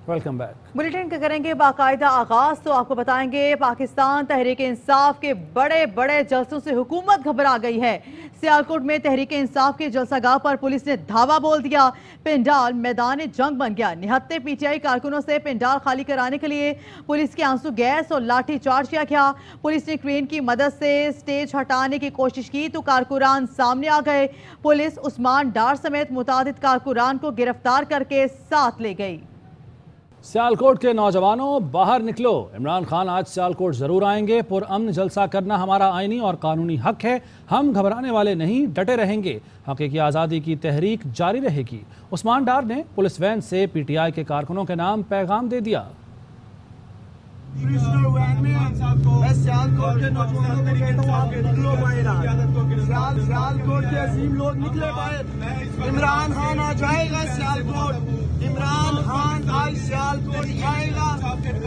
Welcome back. Bulletin का करेंगे बाकायदा आगाज। तो आपको बताएंगे पाकिस्तान तहरीक इंसाफ के बड़े बड़े जलसों से हुकूमत घबरा गई है। सियालकोट में तहरीक इंसाफ के जलसागाह पर पुलिस ने धावा बोल दिया। पेंडाल मैदान जंग बन गया। निहत्ते पीटीआई कारकुनों से पेंडाल खाली कराने के लिए पुलिस के आंसू गैस और लाठी चार्ज किया गया। पुलिस ने क्रेन की मदद से स्टेज हटाने की कोशिश की तो कारकुनान सामने आ गए। पुलिस उस्मान डार समेत मुतादिद कारकुनान को गिरफ्तार करके साथ ले गई। सियालकोट के नौजवानों बाहर निकलो, इमरान खान आज सियालकोट जरूर आएंगे। पुरअमन जलसा करना हमारा आईनी और कानूनी हक है। हम घबराने वाले नहीं, डटे रहेंगे। हकीकी आज़ादी की तहरीक जारी रहेगी। उस्मान डार ने पुलिस वैन से पीटीआई के कारकुनों के नाम पैगाम दे दिया। इमरान खान आ जाएगा सियालकोट, इमरान खान आज सियालकोट आएगा।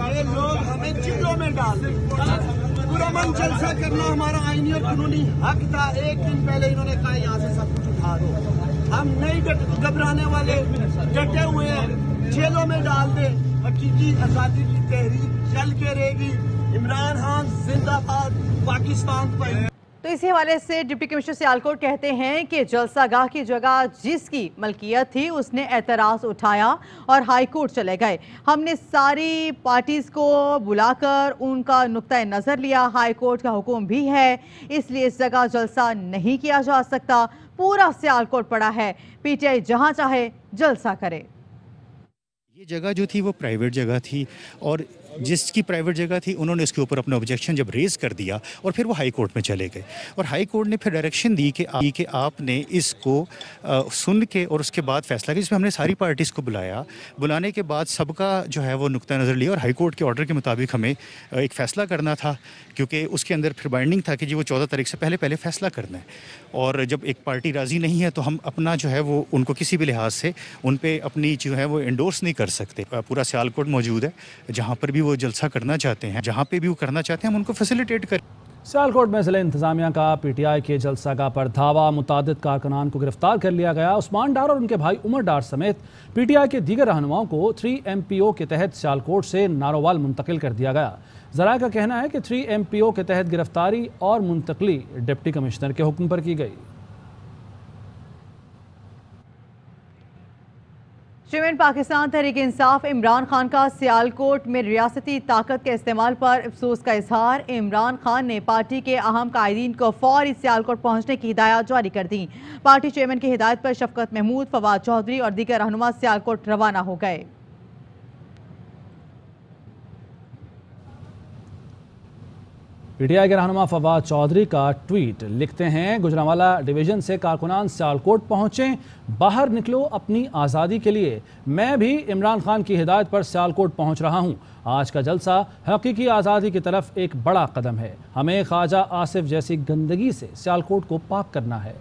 ये लोग हमें चिल्लों में डाल दें। पुरअमन जलसा करना हमारा आईनी और कानूनी हक था। एक दिन पहले इन्होंने कहा यहाँ से सब कुछ उठा दो। हम नहीं घबराने वाले, डटे हुए हैं। जेलों में डाल दे, हकीकी आजादी की तहरीक चल के रहेगी। इमरान खान जिंदाबाद, पाकिस्तान पर। तो इसी हवाले से डिप्टी कमिश्नर सियालकोट कहते हैं कि जलसागाह की जगह जिसकी मलकियत थी उसने एतराज़ उठाया और हाई कोर्ट चले गए। हमने सारी पार्टीज़ को बुलाकर उनका नुक्ता नज़र लिया। हाई कोर्ट का हुक्म भी है, इसलिए इस जगह जलसा नहीं किया जा सकता। पूरा सियालकोट पड़ा है, पीटीआई जहाँ चाहे जलसा करे। ये जगह जो थी वो प्राइवेट जगह थी और जिसकी प्राइवेट जगह थी उन्होंने इसके ऊपर अपना ऑब्जेक्शन जब रेज़ कर दिया और फिर वो हाई कोर्ट में चले गए और हाई कोर्ट ने फिर डायरेक्शन दी कि आपने इसको सुन के और उसके बाद फैसला किया, जिसमें हमने सारी पार्टीज़ को बुलाया। बुलाने के बाद सबका जो है वो नुक्ता नज़र लिया और हाई कोर्ट के ऑर्डर के मुताबिक हमें एक फ़ैसला करना था, क्योंकि उसके अंदर फिर बाइंडिंग था कि जी वो 14 तारीख से पहले फ़ैसला करना है। और जब एक पार्टी राज़ी नहीं है तो हम अपना जो है वो उनको किसी भी लिहाज से उन पर अपनी जो है वो इंडोर्स नहीं कर सकते। पूरा सियालकोट मौजूद है, जहाँ पर भी वो जलसा करना चाहते हैं, जहाँ पे भी वो करना चाहते हैं, हम उनको फैसिलिटेट करें। सियालकोट में ज़िला इंतजामिया का पीटीआई के जलसागाह पर धावा, मुतादिद कारकुनान को गिरफ्तार कर लिया गया। उस्मान डार और उनके भाई उमर डार समेत पीटीआई के दीगर रहनुमाओं को 3MPO के तहत सियालकोट से नारोवाल मुंतकिल कर दिया गया। ज़राए का कहना है कि 3MPO के तहत गिरफ्तारी और मुंतकली डिप्टी कमिश्नर के हुक्म पर की गई। चेयरमैन पाकिस्तान तहरीक इंसाफ इमरान खान का सियालकोट में रियासती ताकत के इस्तेमाल पर अफसोस का इजहार। इमरान खान ने पार्टी के अहम कायदीन को फौरी सियालकोट पहुंचने की हिदायत जारी कर दी। पार्टी चेयरमैन की हिदायत पर शफकत महमूद, फवाद चौधरी और दीगर रहनुमा सियालकोट रवाना हो गए। पीटीआई के रहनुमा फवाद चौधरी का ट्वीट, लिखते हैं गुजरांवाला डिवीजन से कारकुनान सियालकोट पहुंचे, बाहर निकलो अपनी आज़ादी के लिए। मैं भी इमरान खान की हिदायत पर सियालकोट पहुंच रहा हूं। आज का जलसा हकीकी आज़ादी की तरफ एक बड़ा कदम है। हमें ख्वाजा आसिफ जैसी गंदगी से सियालकोट को पाक करना है।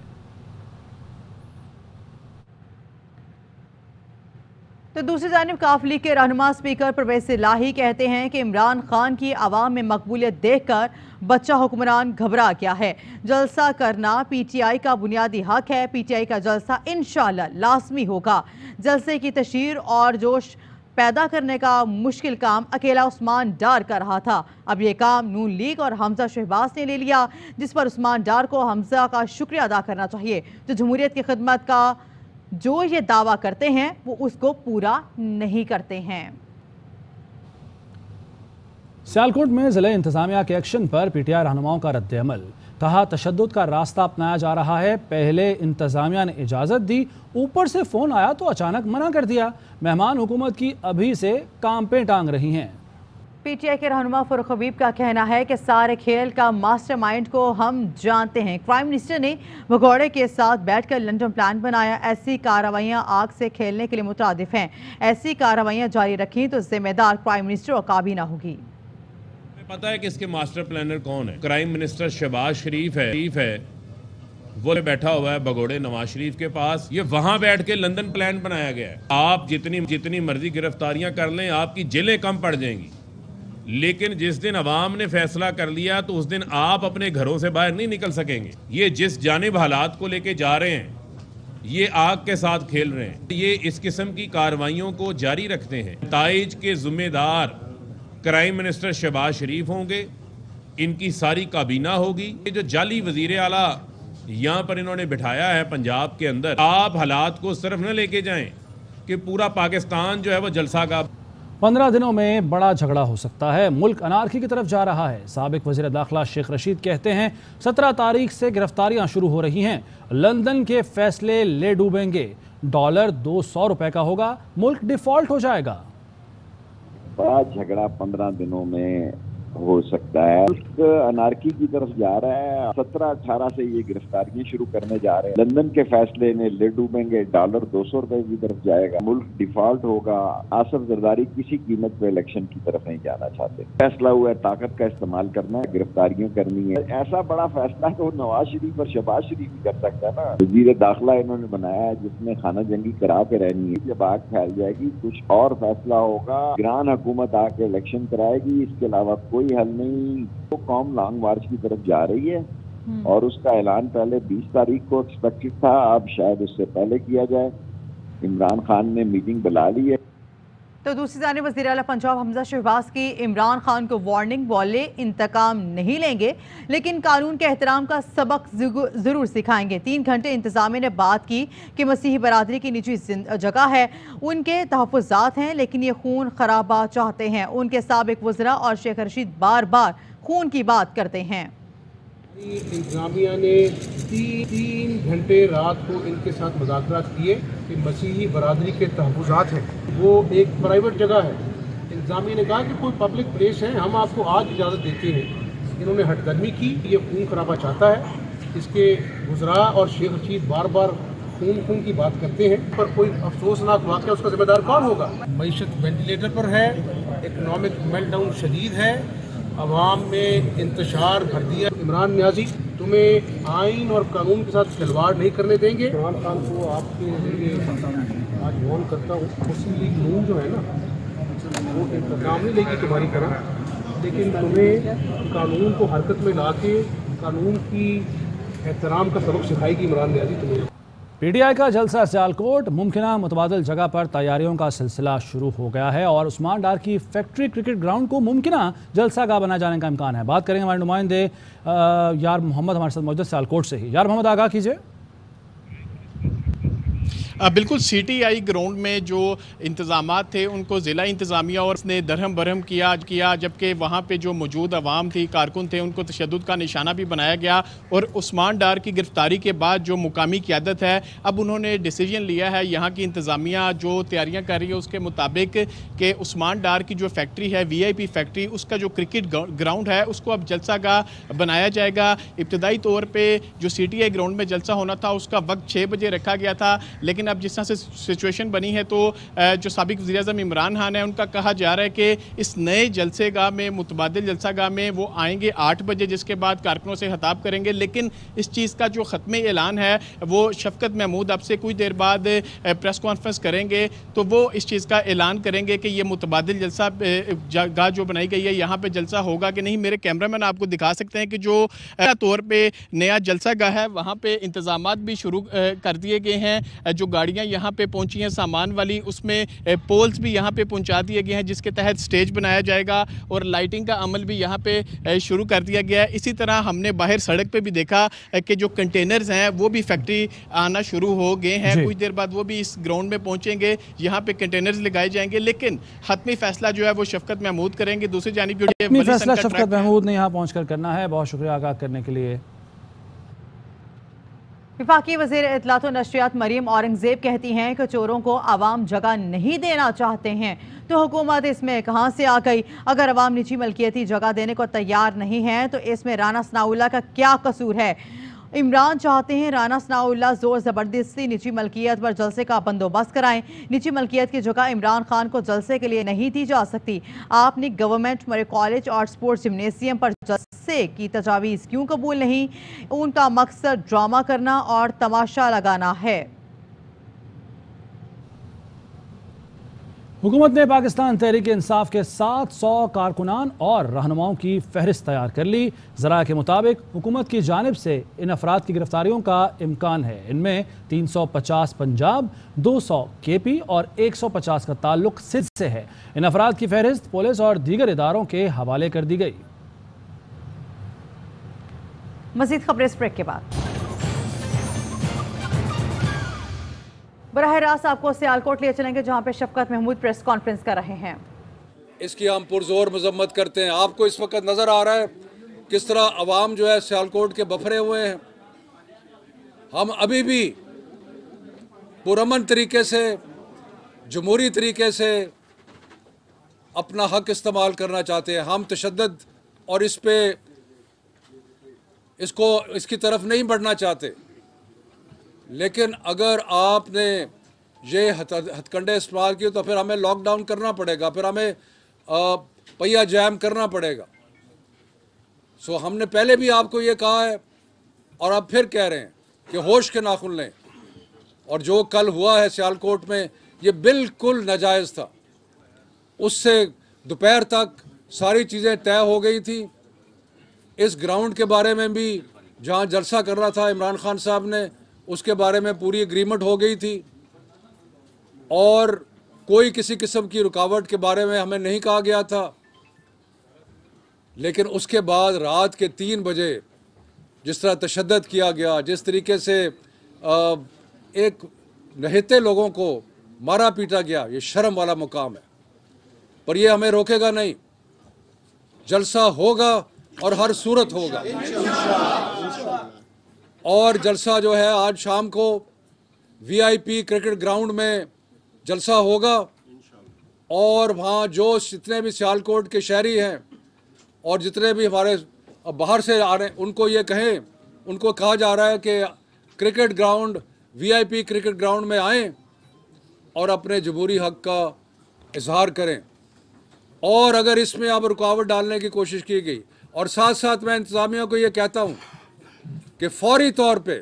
तो दूसरी जानिब काफ लीग के रहनुमा स्पीकर परवेज इलाही कहते हैं कि इमरान खान की आवाम में मकबूलियत देखकर बच्चा हुक्मरान घबरा गया है। जलसा करना पीटीआई का बुनियादी हक है। पीटीआई का जलसा इंशाअल्लाह लाजमी होगा। जलसे की तशहीर और जोश पैदा करने का मुश्किल काम अकेला उस्मान डार कर रहा था। अब ये काम नून लीग और हमजा शहबाज ने ले लिया, जिस पर उस्मान डार को हमजा का शुक्रिया अदा करना चाहिए, जो जमहूरियत की खिदमत का जो ये दावा करते हैं वो उसको पूरा नहीं करते हैं। सियालकोट में ज़िला इंतजामिया के एक्शन पर पीटीआई रहनुमाओं का रद्द अमल। कहा तशद्दुद का रास्ता अपनाया जा रहा है। पहले इंतजामिया ने इजाज़त दी, ऊपर से फ़ोन आया तो अचानक मना कर दिया। मेहमान हुकूमत की अभी से काम पे टांग रही हैं। पीटीआई के रहनुमा फरूख हबीब का कहना है कि सारे खेल का मास्टरमाइंड को हम जानते हैं। प्राइम मिनिस्टर ने भगोड़े के साथ बैठकर लंदन प्लान बनाया। ऐसी कार्रवाइयां आग से खेलने के लिए मुतरादिफ हैं। ऐसी कार्रवाइयां जारी रखी तो जिम्मेदार प्राइम मिनिस्टर और काबीना होगी। पता है कि इसके मास्टर प्लानर कौन है? प्राइम मिनिस्टर शहबाज शरीफ है। वो बैठा हुआ है भगोड़े नवाज शरीफ के पास। ये वहां बैठ के लंदन प्लान बनाया गया है। आप जितनी मर्जी गिरफ्तारियां कर लें, आपकी जेलें कम पड़ जाएंगी, लेकिन जिस दिन अवाम ने फैसला कर लिया तो उस दिन आप अपने घरों से बाहर नहीं निकल सकेंगे। ये जिस जानिब हालात को लेके जा रहे हैं, یہ آگ کے ساتھ کھیل رہے ہیں. یہ اس قسم کی کارروائیوں کو جاری رکھتے ہیں. نتائج کے ذمہ دار کرائم منسٹر شہباز شریف ہوں گے, ان کی ساری کابینہ ہوگی. یہ جو جعلی وزیر اعلیٰ یہاں پر انہوں نے بٹھایا ہے پنجاب کے اندر, آپ حالات کو صرف نہ لے کے جائیں کہ پورا پاکستان جو ہے وہ جلسہ گاہ. 15 دنوں میں بڑا جھگڑا ہو سکتا ہے, ملک انارکی کی طرف جا رہا ہے. سابق وزیر داخلہ شیخ رشید کہتے ہیں 17 تاریخ سے گرفتاریاں شروع ہو رہی ہیں. لندن کے فیصلے لے ڈوبیں گے, ڈالر 200 روپے کا ہوگا, ملک ڈیفالٹ ہو جائے گا. بڑا جھگڑا 15 دنوں میں ہو سکتا ہے. ملک انارکی کی طرف جا رہا ہے. 17-18 سے یہ گرفتاریاں شروع کرنے جا رہے ہیں. لندن کے فیصلے نے لے ڈوبیں گے, ڈالر 200 روپے کی طرف جائے گا, ملک ڈیفالٹ ہوگا. آصف زرداری کسی قیمت پہ الیکشن کی طرف نہیں جانا چاہتے. فیصلہ ہوا ہے طاقت کا استعمال کرنا ہے, گرفتاریاں کرنی ہے. ایسا بڑا فیصلہ تو نواز شریف اور شہباز شریف ہی کر سکتا ہے نا. وزیر داخلہ انہوں نے بنایا ہے جس میں خانہ جنگی کرا کے رہنی ہے. جب آگ پھیل جائے گی کچھ اور فیصلہ ہوگا, گران حکومت آ کے الیکشن کرائے گی, اس کے علاوہ کوئی حل نہیں. تو قوم لانگ مارچ کی طرف جا رہی ہے اور اس کا اعلان پہلے 20 تاریخ کو ایکسپیکٹڈ تھا, اب شاید اس سے پہلے کیا جائے. عمران خان نے میٹنگ بلا لی ہے. تو دوسری جانب وزیر اعلیٰ پنجاب حمزہ شہباز کی عمران خان کو وارننگ, بولے انتقام نہیں لیں گے لیکن قانون کے احترام کا سبق ضرور سکھائیں گے. 3 گھنٹے انتظامیہ نے بات کی کہ مسیحی برادری کی نجی جگہ ہے, ان کے تحفظات ہیں لیکن یہ خون خرابہ چاہتے ہیں. ان کے سابق وزراء اور شیخ رشید بار بار خون کی بات کرتے ہیں. انتظامیہ نے 3 گھنٹے رات کو ان کے ساتھ مذاکرات کیے کہ مسیحی برادری کے تحفظات ہیں, وہ ایک پرائیویٹ جگہ ہے. انتظامیہ نے کہا کہ کوئی پبلک پلیس ہے, ہم آپ کو آج اجازت دیتے ہیں. انہوں نے ہٹ قدمی کی, یہ خون خرابہ چاہتا ہے. اس کے وزراء اور شیخ رشید بار بار خون کی بات کرتے ہیں, پر کوئی افسوسناک واقعہ اس کا ذمہ دار کون ہوگا؟ معیشت وینٹیلیٹر پر ہے, اکنامک میلٹ ڈاؤن شدید ہے, عوام میں انتشار بھر دیا. عمران نیازی تمہیں آئین اور قانون کے ساتھ کھلواڑ نہیں کرنے دیں گے. عمران خان کو آپ کے ذریعے آج وارن کرتا ہوں, مسلم لیگ نون جو ہے نا وہ انتظام نہیں لے گی تمہاری طرح, لیکن تمہیں قانون کو حرکت میں لا کے قانون کی احترام کا سبق سکھائے گی عمران نیازی تمہیں. پی ٹی آئی کا جلسہ سیالکوٹ, ممکنہ متبادل جگہ پر تیاریوں کا سلسلہ شروع ہو گیا ہے اور عثمان ڈار کی فیکٹری کرکٹ گراؤنڈ کو ممکنہ جلسہ گاہ بنائے جانے کا امکان ہے. بات کریں گے ہمارے نمائندے یار محمد ہمارے ساتھ موجود سیالکوٹ سے ہی. یار محمد, آگاہ کیجئے. بالکل, سی ٹی آئی گراؤنڈ میں جو انتظامات تھے ان کو ضلع انتظامیہ اور اس نے درہم برہم کیا, جبکہ وہاں پہ جو موجود عوام تھی, کارکن تھے, ان کو تشدد کا نشانہ بھی بنایا گیا. اور عثمان ڈار کی گرفتاری کے بعد جو مقامی قیادت ہے, اب انہوں نے ڈیسیجن لیا ہے, یہاں کی انتظامیہ جو تیاریاں کر رہی ہے اس کے مطابق کہ عثمان ڈار کی جو فیکٹری ہے VIP فیکٹری, اس کا جو کرکٹ گراؤنڈ ہے اس کو اب جلسہ گاہ بنایا جائے گا. ابتدائی طور پہ جو سی ٹی آئی گراؤنڈ میں جلسہ ہونا تھا اس کا وقت 6 بجے رکھا گیا تھا, لیکن اب جس طرح سے سچویشن بنی ہے تو جو سابق وزیر اعظم عمران خان ہے ان کا کہا جا رہا ہے کہ اس نئے جلسے گاہ میں, متبادل جلسہ گاہ میں وہ آئیں گے 8 بجے, جس کے بعد کارکنوں سے خطاب کریں گے. لیکن اس چیز کا جو ختمی اعلان ہے وہ شفقت محمود اب سے کچھ دیر بعد پریس کانفرنس کریں گے, تو وہ اس چیز کا اعلان کریں گے کہ یہ متبادل جلسہ گاہ جو بنائی گئی ہے یہاں پہ جلسہ ہوگا کہ نہیں. میرے کیمرہ مین آپ کو دکھا سکتے ہیں کہ جو طور پہ نیا جلسہ گاہ ہے وہاں پہ انتظامات بھی شروع کر دیے گئے ہیں. جو گاڑیاں یہاں پہ پہنچی ہیں سامان والی, اس میں پولز بھی یہاں پہ پہنچا دیے گئے ہیں جس کے تحت سٹیج بنایا جائے گا, اور لائٹنگ کا عمل بھی یہاں پہ شروع کر دیا گیا ہے. اسی طرح ہم نے باہر سڑک پہ بھی دیکھا کہ جو کنٹینرز ہیں وہ بھی فیکٹری آنا شروع ہو گئے ہیں. کچھ دیر بعد وہ بھی اس گراؤنڈ میں پہنچیں گے, یہاں پہ کنٹینرز لگائے جائیں گے, لیکن حتمی فیصلہ جو ہے وہ شفقت محمود کریں گے. دوسری جانب جو فیصلہ شفقت محمود نے یہاں پہنچ کر کرنا ہے. بہت شکریہ آگاہ کرنے کے لیے. وفاقی وزیر اطلاعات و نشریات مریم اورنگزیب کہتی ہیں کہ چوروں کو عوام جگہ نہیں دینا چاہتے ہیں تو حکومت اس میں کہاں سے آ گئی. اگر عوام نجی ملکیتی جگہ دینے کو تیار نہیں ہے تو اس میں رانا ثناءاللہ کا کیا قصور ہے. عمران چاہتے ہیں رانا ثناءاللہ زور زبردستی نجی ملکیت پر جلسے کا بندوبست کرائیں. نجی ملکیت کی جگہ عمران خان کو جلسے کے لیے نہیں دی جا سکتی. آپ نے گورنمنٹ مرے کالج اور سپورٹس جمنیزیم پر جلسے کی تجاویز کیوں قبول نہیں؟ ان کا مقصد ڈرامہ کرنا اور تماشا لگانا ہے. हुकूमत ने पाकिस्तान तहरीक इंसाफ के 700 कारकुनान और रहनुमाओं की फहरिस्त तैयार कर ली। ज़राए के मुताबिक हुकूमत की जानिब से इन अफराद की गिरफ्तारियों का इम्कान है। इनमें 350 पंजाब, 200 KP और 150 का ताल्लुक सिंध से है। इन अफराद की फहरिस्त पुलिस और दीगर इदारों के हवाले कर दी गई। मज़ीद खबरें इस ब्रेक के बाद। बराह रास्त आपको सियालकोट लिए चलेंगे, जहां पे शफकत महमूद प्रेस कॉन्फ्रेंस कर रहे हैं। इसकी हम पुरजोर मजम्मत करते हैं। आपको इस वक्त नज़र आ रहा है किस तरह अवाम जो है सियालकोट के बफरे हुए हैं। हम अभी भी पुरअमन तरीके से, जमहूरी तरीके से अपना हक इस्तेमाल करना चाहते हैं। हम तशद्दुद और इसकी तरफ नहीं बढ़ना चाहते। लेकिन अगर आपने ये हथकंडे इस्तेमाल किए तो फिर हमें लॉकडाउन करना पड़ेगा, फिर हमें पहिया जैम करना पड़ेगा। सो हमने पहले भी आपको ये कहा है और अब फिर कह रहे हैं कि होश के नाखुन लें। और जो कल हुआ है सियालकोट में, ये बिल्कुल नाजायज़ था। उससे दोपहर तक सारी चीज़ें तय हो गई थी। इस ग्राउंड के बारे में भी जहाँ जलसा कर रहा था इमरान खान साहब ने, उसके बारे में पूरी एग्रीमेंट हो गई थी और कोई किसी किस्म की रुकावट के बारे में हमें नहीं कहा गया था। लेकिन उसके बाद रात के 3 बजे जिस तरह तशद्दुद किया गया, जिस तरीके से एक नहते लोगों को मारा पीटा गया, ये शर्म वाला मुकाम है। पर ये हमें रोकेगा नहीं। जलसा होगा और हर सूरत होगा। और जलसा जो है आज शाम को VIP क्रिकेट ग्राउंड में जलसा होगा और वहाँ जो जितने भी सियालकोट के शहरी हैं और जितने भी हमारे बाहर से आ रहे हैं, उनको ये कहें, उनको कहा जा रहा है कि cricket ground VIP cricket ground में आएँ और अपने जमहूरी हक का इजहार करें। और अगर इसमें अब रुकावट डालने की कोशिश की गई, और साथ साथ मैं इंतज़ामिया को ये कहता हूँ कि फौरी तौर पे,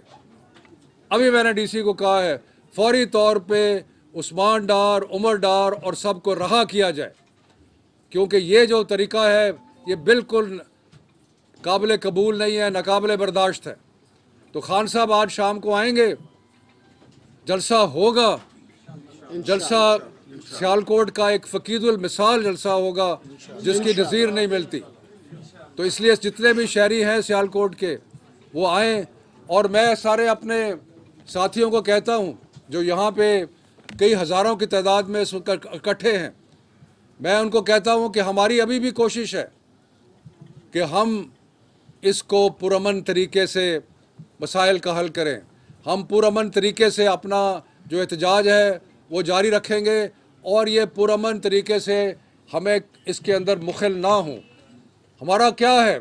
अभी मैंने DC को कहा है, फौरी तौर पे उस्मान डार, उमर डार और सबको रहा किया जाए, क्योंकि ये जो तरीका है ये बिल्कुल काबिल कबूल नहीं है, नाकाबिल बर्दाश्त है। तो खान साहब आज शाम को आएंगे, जलसा होगा। जलसा सियालकोट का एक फ़कीदुल मिसाल जलसा होगा जिसकी नज़ीर नहीं मिलती। तो इसलिए जितने भी शहरी हैं सियालकोट के, वो आएँ। और मैं सारे अपने साथियों को कहता हूँ जो यहाँ पे कई हज़ारों की तादाद में इस वक्त इकट्ठे हैं, मैं उनको कहता हूँ कि हमारी अभी भी कोशिश है कि हम इसको पुरअमन तरीके से मसाइल का हल करें। हम पुरअमन तरीके से अपना जो एहतजाज है वो जारी रखेंगे और ये पुरअमन तरीके से हमें इसके अंदर मुखिल ना हों। हमारा क्या है,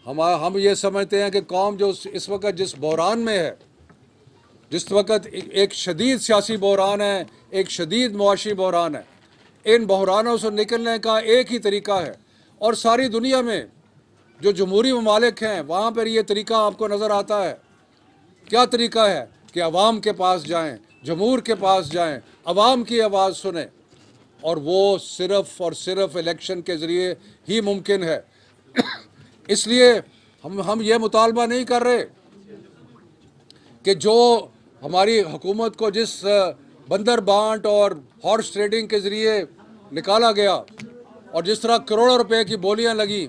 हम ये समझते हैं कि कौम जो इस वक्त जिस बहरान में है, जिस वक्त एक शदीद सियासी बहरान है, एक शदीद मुआशी बहरान है, इन बहरानों से निकलने का एक ही तरीका है। और सारी दुनिया में जो जमहूरी ममालिक हैं वहाँ पर ये तरीका आपको नज़र आता है। क्या तरीका है कि अवाम के पास जाएं, जमहूर के पास जाएं, अवाम की आवाज़ सुने, और वो सिर्फ़ और सिर्फ इलेक्शन के ज़रिए ही मुमकिन है। इसलिए हम ये मुतालबा नहीं कर रहे कि जो हमारी हुकूमत को जिस बंदर बांट और हॉर्स ट्रेडिंग के ज़रिए निकाला गया और जिस तरह करोड़ों रुपए की बोलियां लगी,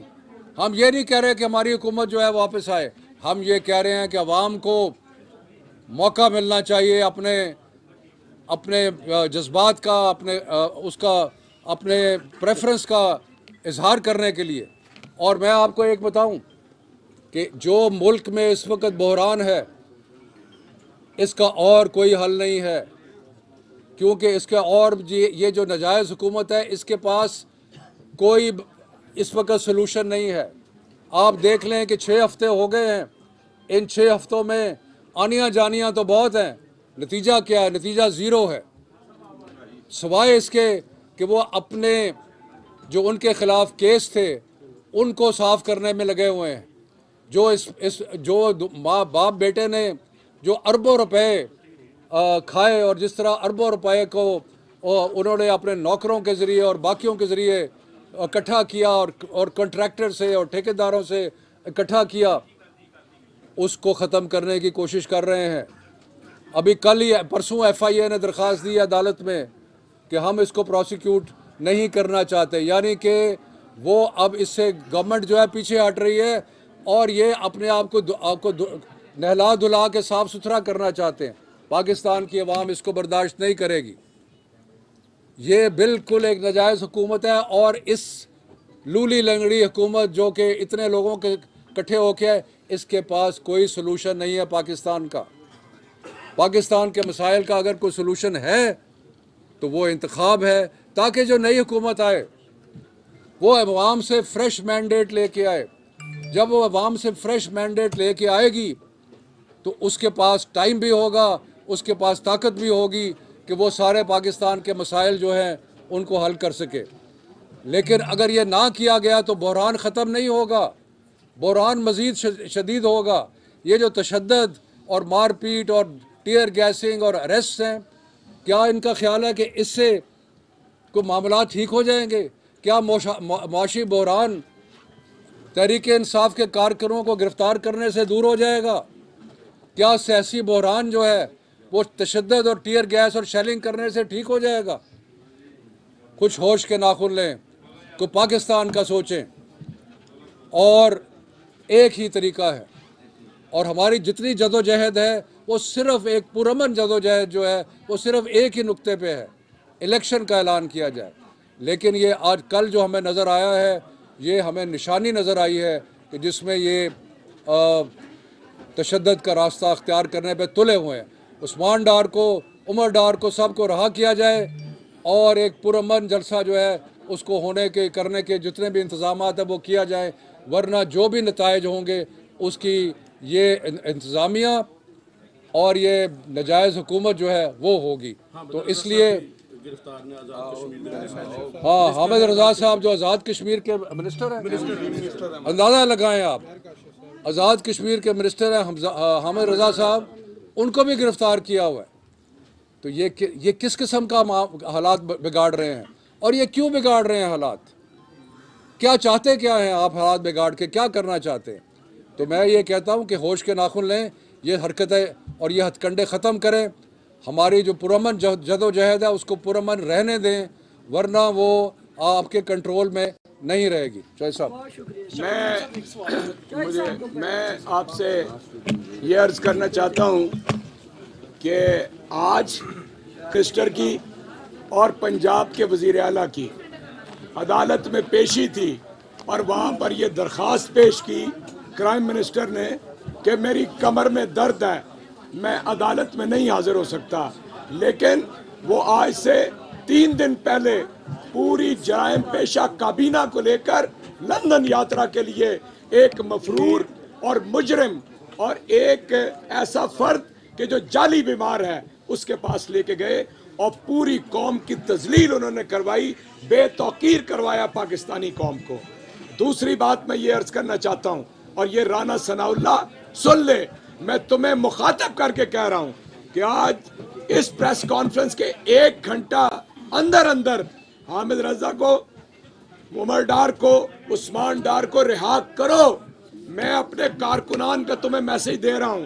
हम ये नहीं कह रहे कि हमारी हुकूमत जो है वापस आए। हम ये कह रहे हैं कि अवाम को मौका मिलना चाहिए अपने जज्बात का, अपने प्रेफरेंस का इजहार करने के लिए। और मैं आपको एक बताऊं कि जो मुल्क में इस वक्त बहरान है, इसका और कोई हल नहीं है, क्योंकि इसका और ये जो नाजायज़ हुकूमत है, इसके पास कोई इस वक्त सलूशन नहीं है। आप देख लें कि 6 हफ्ते हो गए हैं। इन 6 हफ्तों में आनियाँ जानियाँ तो बहुत हैं, नतीजा क्या है? नतीजा ज़ीरो है, सिवाय इसके कि वो अपने जो उनके ख़िलाफ़ केस थे उनको साफ़ करने में लगे हुए हैं। जो माँ बाप बेटे ने जो अरबों रुपए खाए और जिस तरह अरबों रुपए को اور انہوں نے اپنے نوکروں کے ذریعے اور باقیوں کے ذریعے اکٹھا کیا اور کنٹریکٹر سے اور ٹھیکیداروں سے اکٹھا کیا، اس کو ختم کرنے کی کوشش کر رہے ہیں۔ ابھی کل ہی پرسوں FIA نے درخواست دی عدالت میں کہ ہم اس کو پروسیکیوٹ نہیں کرنا چاہتے، یعنی کہ وہ اب اس سے گورنمنٹ جو ہے پیچھے ہٹ رہی ہے اور یہ اپنے آپ کو نہلا دھلا کے صاف ستھرا کرنا چاہتے ہیں۔ پاکستان کی عوام اس کو برداشت نہیں کرے گی۔ یہ بالکل ایک ناجائز حکومت ہے، اور اس لولی لنگڑی حکومت جو کہ اتنے لوگوں کے اکٹھے ہو کے اس کے پاس کوئی سلوشن نہیں ہے پاکستان کا۔ پاکستان کے مسائل کا اگر کوئی سلوشن ہے تو وہ انتخاب ہے، تاکہ جو نئی حکومت آئے وہ عوام سے فریش مینڈیٹ لے کے آئے۔ جب وہ عوام سے فریش مینڈیٹ لے کے آئے گی تو اس کے پاس ٹائم بھی ہوگا، اس کے پاس طاقت بھی ہوگی کہ وہ سارے پاکستان کے مسائل جو ہیں ان کو حل کر سکے۔ لیکن اگر یہ نہ کیا گیا تو بحران ختم نہیں ہوگا، بحران مزید شدید ہوگا۔ یہ جو تشدد اور مار پیٹ اور ٹیئر گیسنگ اور اریسٹ ہیں، کیا ان کا خیال ہے کہ اس سے کوئی معاملات ٹھیک ہو جائیں گے؟ کیا معاشی بحران تحریک انصاف کے کارکنوں کو گرفتار کرنے سے دور ہو جائے گا؟ کیا سیاسی بحران جو ہے وہ تشدد اور ٹیئر گیس اور شیلنگ کرنے سے ٹھیک ہو جائے گا؟ کچھ ہوش کے ناخن لیں، کوئی پاکستان کا سوچیں، اور ایک ہی طریقہ ہے، اور ہماری جتنی جدوجہد ہے وہ صرف ایک پرامن جدوجہد جو ہے وہ صرف ایک ہی نقطے پہ ہے، الیکشن کا اعلان کیا جائے۔ لیکن یہ آج کل جو ہمیں نظر آیا ہے، یہ ہمیں نشانی نظر آئی ہے کہ جس میں یہ تشدد کا راستہ اختیار کرنے پہ تلے ہوئے ہیں۔ عثمان ڈار کو، عمر ڈار کو، سب کو رہا کیا جائے، اور ایک پرامن جلسہ جو ہے اس کو کرنے کے جتنے بھی انتظامات ہیں وہ کیا جائیں، ورنہ جو بھی نتائج ہوں گے اس کی یہ انتظامیہ اور یہ ناجائز حکومت جو ہے وہ ہوگی۔ تو اس لیے حامد رضا صاحب جو آزاد کشمیر کے منسٹر ہیں، اندازہ لگائیں آپ، آزاد کشمیر کے منسٹر ہیں حامد رضا صاحب، ان کو بھی گرفتار کیا ہوا ہے۔ تو یہ کس قسم کا حالات بگاڑ رہے ہیں، اور یہ کیوں بگاڑ رہے ہیں حالات؟ کیا چاہتے کیا ہیں آپ حالات بگاڑ کے؟ کیا کرنا چاہتے ہیں؟ تو میں یہ کہتا ہوں کہ ہوش کے ناخن لیں، یہ حرکتیں اور یہ ہتھ کنڈے ختم کریں، ہماری جو پرامن جدوجہد ہے اس کو پرامن رہنے دیں، ورنہ وہ آپ کے کنٹرول میں نہیں رہے گی۔ چوہے صاحب، میں آپ سے یہ عرض کرنا چاہتا ہوں کہ آج کرسٹر کی اور پنجاب کے وزیر اعلیٰ کی عدالت میں پیشی تھی، اور وہاں پر یہ درخواست پیش کی کرائم منسٹر نے کہ میری کمر میں درد ہے، میں عدالت میں نہیں حاضر ہو سکتا۔ لیکن وہ آج سے 3 دن پہلے پوری جرائم پیشہ کابینہ کو لے کر لندن یاترا کے لیے ایک مفرور اور مجرم اور ایک ایسا فرد کہ جو جعلی بیمار ہے اس کے پاس لے کے گئے، اور پوری قوم کی تذلیل انہوں نے کروائی، بے توقیر کروایا پاکستانی قوم کو۔ دوسری بات میں یہ عرض کرنا چاہتا ہوں، اور یہ رانا ثناء اللہ سن لے، میں تمہیں مخاطب کر کے کہہ رہا ہوں کہ آج اس پریس کانفرنس کے 1 گھنٹہ اندر حامد رضا کو، عمر ڈار کو، عثمان ڈار کو رہا کرو۔ میں اپنے کارکنان کا تمہیں میسج دے رہا ہوں،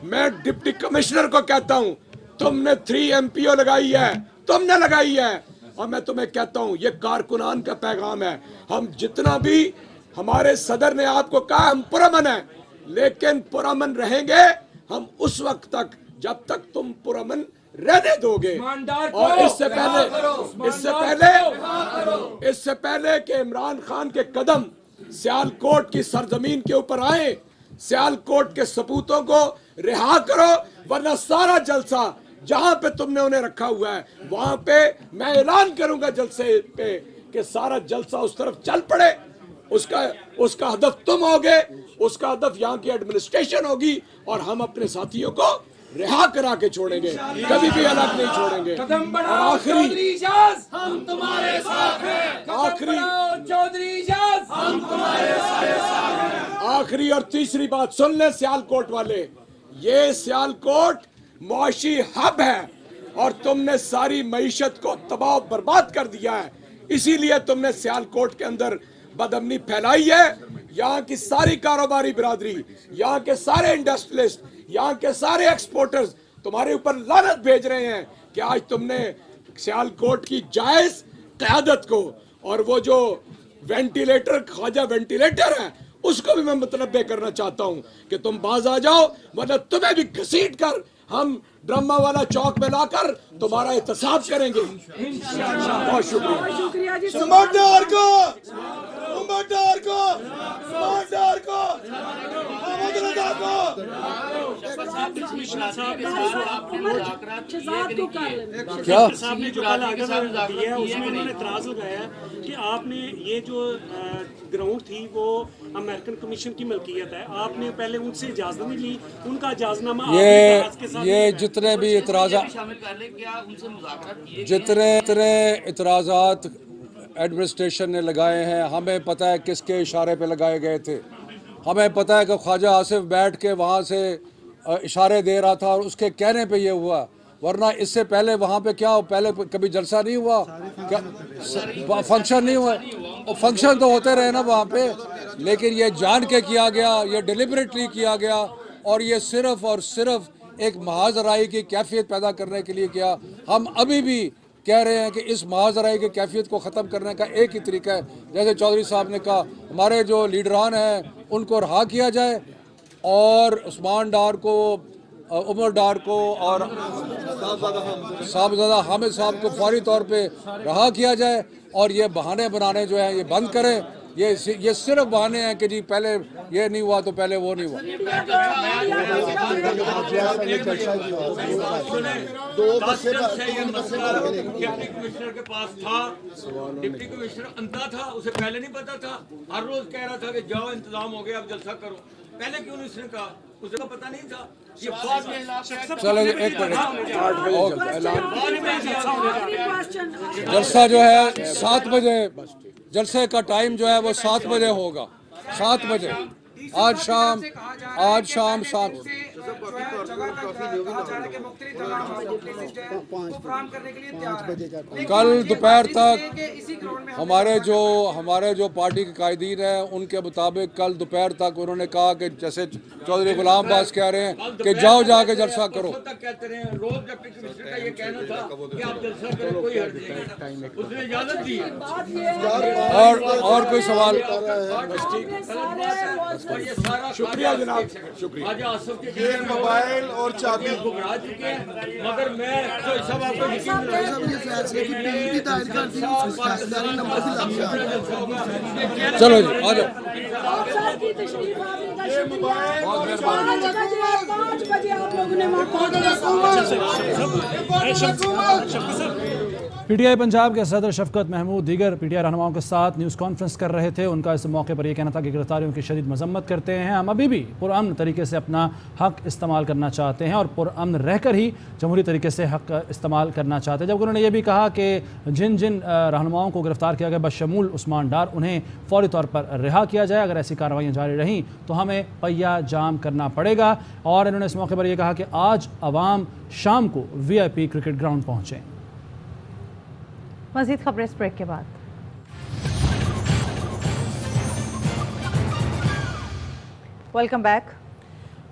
میں ڈپٹی کمشنر کو کہتا ہوں تم نے 3 MPO لگائی ہے، تم نے لگائی ہے، اور میں تمہیں کہتا ہوں یہ کارکنان کا پیغام ہے۔ ہم جتنا بھی، ہمارے صدر نے آپ کو کہا ہم پرامن ہیں، لیکن پرامن رہیں گے ہم اس وقت تک جب تک تم پرامن رہنے دو گے۔ اور اس سے پہلے کہ عمران خان کے قدم سیالکوٹ کی سرزمین کے اوپر آئیں، سیالکوٹ کے سپوتوں کو رہا کرو، ورنہ سارا جلسہ جہاں پہ تم نے انہیں رکھا ہوا ہے وہاں پہ میں اعلان کروں گا جلسے پہ کہ سارا جلسہ اس طرف چل پڑے۔ اس کا ہدف تم ہوگے، اس کا ہدف یہاں کی ایڈمنسٹریشن ہوگی، اور ہم اپنے ساتھیوں کو رہا کرا کے چھوڑیں گے، کبھی بھی الگ نہیں چھوڑیں گے۔ آخری اور تیسری بات سن لیں سیالکوٹ والے، یہ سیالکوٹ معاشی ہب ہے، और तुमने सारी मईशत को तबाह बर्बाद कर दिया है। इसीलिए तुमने सियालकोट के अंदर बदअमनी फैलाई है। यहाँ की सारी कारोबारी बिरादरी, यहाँ के सारे इंडस्ट्रियलिस्ट, यहाँ के सारे एक्सपोर्टर्स तुम्हारे ऊपर लानत भेज रहे हैं कि आज तुमने सियालकोट की जायज क़यादत को और वो जो वेंटिलेटर, ख्वाजा वेंटिलेटर है, उसको भी मैं मुतनब्बे करना चाहता हूँ कि तुम बाज आ जाओ, वरना तुम्हें भी घसीट कर हम ड्रामा वाला चौक में लाकर तुम्हारा एहतसाब करेंगे। बहुत शुक्रिया। समझदार को, समझदार को, समझदार को, समझदार को। क्या साहब ने जो कल आगे दिया है उसमें उन्होंने एतराज लगाया है कि आपने ये जो ग्राउंड थी वो अमेरिकन कमीशन की मलकियत है, आपने पहले उनसे इजाजत नहीं ली, उनका इजाजतनामा ये जितने भी जितने इतराज़ात एडमिनिस्ट्रेशन ने लगाए हैं, हमें पता है किसके इशारे पे लगाए गए थे। हमें पता है कि ख्वाजा आसिफ बैठ के वहाँ से इशारे दे रहा था और उसके कहने पे ये हुआ, वरना इससे पहले वहाँ पे क्या पहले कभी जलसा नहीं हुआ, क्या फंक्शन नहीं हुआ? और फंक्शन तो होते रहे ना वहाँ पे, लेकिन ये जान के किया गया, ये डिलिबरेटली किया गया और ये सिर्फ और सिर्फ एक महाजराई की कैफियत पैदा करने के लिए किया। हम अभी भी कह रहे हैं कि इस महाजराई की कैफियत को ख़त्म करने का एक ही तरीका है, जैसे चौधरी साहब ने कहा, हमारे जो लीडरान हैं उनको रहा किया जाए और उस्मान डार को, उमर डार को और साहबजादा हामिद साहब को फौरी तौर पे रहा किया जाए और ये बहाने बनाने जो हैं ये बंद करें। ये सिर्फ बहाने हैं कि जी पहले ये नहीं हुआ तो पहले वो नहीं हुआ। डिप्टी कमिश्नर के पास था, डिप्टी कमिश्नर अंधा था, उसे पहले नहीं पता था, हर रोज कह रहा था कि जाओ इंतजाम हो गया अब जलसा करो, पहले क्यों नहीं उसने कहा? उसे तो पता नहीं था। चलो एक मिनट, जलसा जो है 7 बजे, जलसे का टाइम जो है वो 7 बजे होगा, 7 बजे आज शाम 7। कल दोपहर तक हमारे जो पार्टी के कायदीन हैं उनके मुताबिक कल दोपहर तक उन्होंने कहा कि जैसे चौधरी गुलाम बास कह रहे हैं कि जाओ जाके जलसा करो। और कोई सवाल? शुक्रिया जनाब, शुक्रिया। ये मोबाइल और चाबी मगर मैं सब आपको चलो जी आ जाओ। पीटीआई पंजाब के सदर शफकत महमूद दीगर पीटीआई रहनुमाओं के साथ न्यूज़ कॉन्फ्रेंस कर रहे थे। उनका इस मौके पर यह कहना था कि गिरफ्तारियों की शदीद मजम्मत करते हैं, हम अभी भी पुरअमन तरीके से अपना हक इस्तेमाल करना चाहते हैं और पुरअमन रहकर ही जमहूरी तरीके से हक इस्तेमाल करना चाहते हैं। जबकि उन्होंने ये भी कहा कि जिन जिन रहनुमाओं को गिरफ्तार किया गया बशमूल उस्मान डार, उन्हें फौरी तौर पर रिहा किया जाए। अगर ऐसी कार्रवाइयाँ जारी रहीं तो हमें पहिया जाम करना पड़ेगा। और इन्होंने इस मौके पर यह कहा कि आज अवाम शाम को VIP क्रिकेट ग्राउंड पहुँचें। मज़ीद खबरें इस ब्रेक के बाद। Welcome back.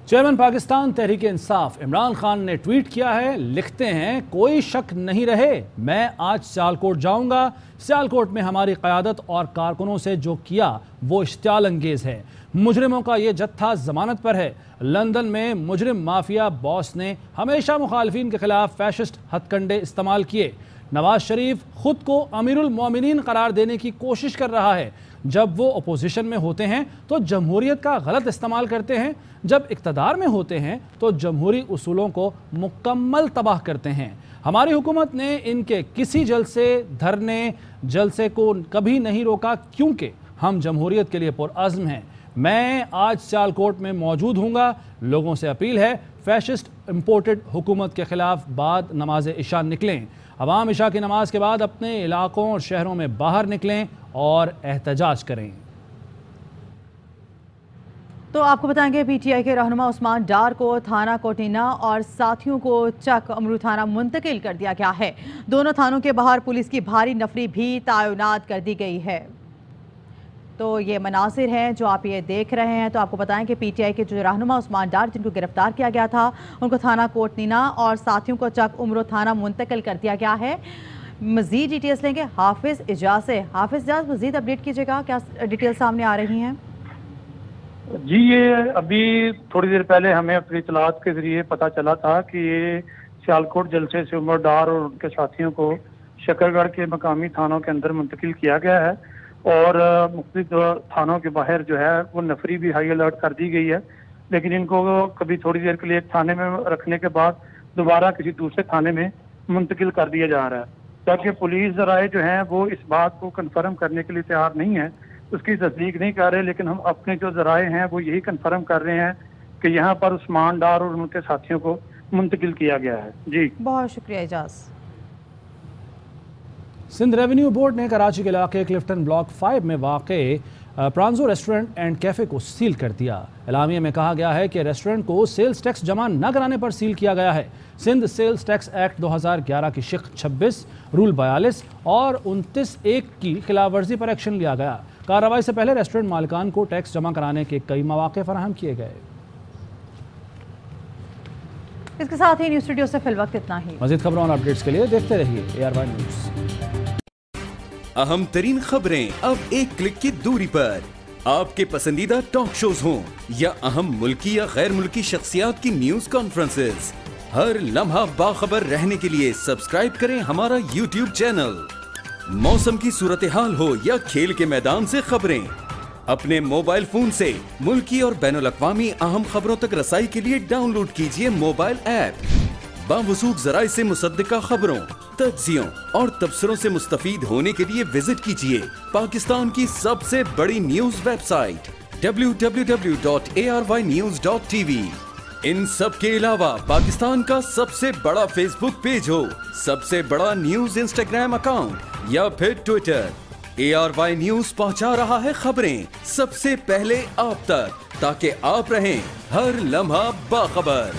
Chairman Pakistan Tehreek Insaf Imran Khan ने ट्वीट किया है, लिखते हैं कोई शक नहीं रहे, मैं आज सियालकोट जाऊंगा। सियालकोट में हमारी क़यादत और कारकुनों से जो किया वो इश्तियाल अंगेज़ है। मुजरिमों का ये जत्था ज़मानत पर है। लंदन में मुजरिम माफिया बॉस ने हमेशा मुखालफिन के खिलाफ फैशिस्ट हथकंडे इस्तेमाल किए। नवाज शरीफ खुद को अमीरुल मोमिनीन करार देने की कोशिश कर रहा है। जब वो अपोजिशन में होते हैं तो जमहूरियत का गलत इस्तेमाल करते हैं, जब इक़्तिदार में होते हैं तो जमहूरी उसूलों को मुकम्मल तबाह करते हैं। हमारी हुकूमत ने इनके किसी जलसे धरने जलसे को कभी नहीं रोका क्योंकि हम जमहूरियत के लिए पुरअज़्म हैं। मैं आज सियालकोट में मौजूद हूँगा। लोगों से अपील है, फैशिस्ट इम्पोर्टेड हुकूमत के ख़िलाफ़ बाद नमाज इशा निकलें। अवाम इशा की नमाज के बाद अपने इलाकों और शहरों में बाहर निकलें और एहतजाज करें। تو آپ کو بتائیں گے پی ٹی آئی کے رہنما عثمان ڈار کو تھانہ کوٹینہ اور ساتھیوں کو چک امرو تھانہ منتقل کر دیا گیا ہے۔ دونوں تھانوں کے باہر پولیس کی بھاری نفری بھی تعینات کر دی گئی ہے۔ تو یہ مناظر ہیں جو آپ یہ دیکھ رہے ہیں۔ تو آپ کو بتائیں کہ پی ٹی آئی کے جو رہنما عثمان ڈار جن کو گرفتار کیا گیا تھا ان کو تھانہ کوٹینہ اور ساتھیوں کو چک امرو تھانہ منتقل کر دیا گیا ہے۔ مزید ڈیٹیلز لیں گے حافظ اجاز سے۔ حافظ اجاز مزید اپڈیٹ کیجیے گا، کیا ڈیٹیل سامنے آ رہی ہیں؟ جی یہ ابھی تھوڑی دیر پہلے ہمیں اپنی اطلاعات کے ذریعے پتہ چلا تھا کہ یہ سیالکوٹ جلسے سے عمر ڈار اور ان کے ساتھیوں کو شکر گڑھ کے مقامی تھانوں کے اندر منتقل کیا گیا ہے اور مختلف تھانوں کے باہر جو ہے وہ نفری بھی ہائی الرٹ کر دی گئی ہے، لیکن ان کو کبھی تھوڑی دیر کے لیے ایک تھانے میں رکھنے کے بعد دوبارہ کسی دوسرے تھانے میں منتقل کر دیا جا رہا ہے، تاکہ پولیس ذرائع جو ہیں وہ اس بات کو کنفرم کرنے کے لیے تیار نہیں ہے، اس کی تصدیق نہیں کر رہے، لیکن ہم اپنے جو ذرائع ہیں وہ یہی کنفرم کر رہے ہیں کہ یہاں پر عثمان ڈار اور ان کے ساتھیوں کو منتقل کیا گیا ہے۔ جی بہت شکریہ اجاز۔ سندھ ریونیو بورڈ نے کراچی کے علاقے کلفٹن بلاک 5 میں واقع پرانزو ریسٹورنٹ اینڈ کیفے کو سیل کر دیا۔ اعلامیہ میں کہا گیا ہے کہ ریسٹورنٹ کو سیلز ٹیکس جمع نہ کرانے پر سیل کیا گیا ہے۔ سندھ سیلز ٹیکس ایکٹ 2011 کی شق 26 رول 42 اور 29(1) کی خلاف ورزی پر ایکشن لیا گیا۔ کارروائی سے پہلے ریسٹورنٹ مالکان کو ٹیکس جمع کرانے کے کئی مواقع فراہم کیے گئے۔ اس کے ساتھ ہی نیوز اسٹوڈیو سے فی الوقت اتنا ہی۔ مزید خبروں اور اپڈیٹس کے لیے دیکھتے رہیے AR1 نیوز۔ اہم ترین خبریں اب ایک کلک کی دوری پر، آپ کے پسندیدہ ٹاک شوز ہوں یا اہم ملکی یا غیر ملکی شخصیات کی نیوز کانفرنسز، ہر لمحہ باخبر رہنے کے لیے سبسکرائب کریں ہمارا YouTube چینل۔ موسم کی صورتحال ہو یا کھیل کے میدان سے خبریں، اپنے موبائل فون سے ملکی اور بین الاقوامی اہم خبروں تک رسائی کے لیے ڈاؤن لوڈ کیجیے موبائل ایپ۔ باوثوق ذرائع سے مصدقہ خبروں، تجزیوں اور تبصروں سے مستفید ہونے کے لیے وزٹ کیجیے پاکستان کی سب سے بڑی نیوز ویب سائٹ www.arYnews.tv۔ ان سب کے علاوہ پاکستان کا سب سے بڑا فیس بک پیج ہو، سب سے بڑا نیوز انسٹاگرام اکاؤنٹ یا پھر ٹویٹر، ARY نیوز پہنچا رہا ہے خبریں سب سے پہلے آپ تک، تاکہ آپ رہیں ہر لمحہ باخبر۔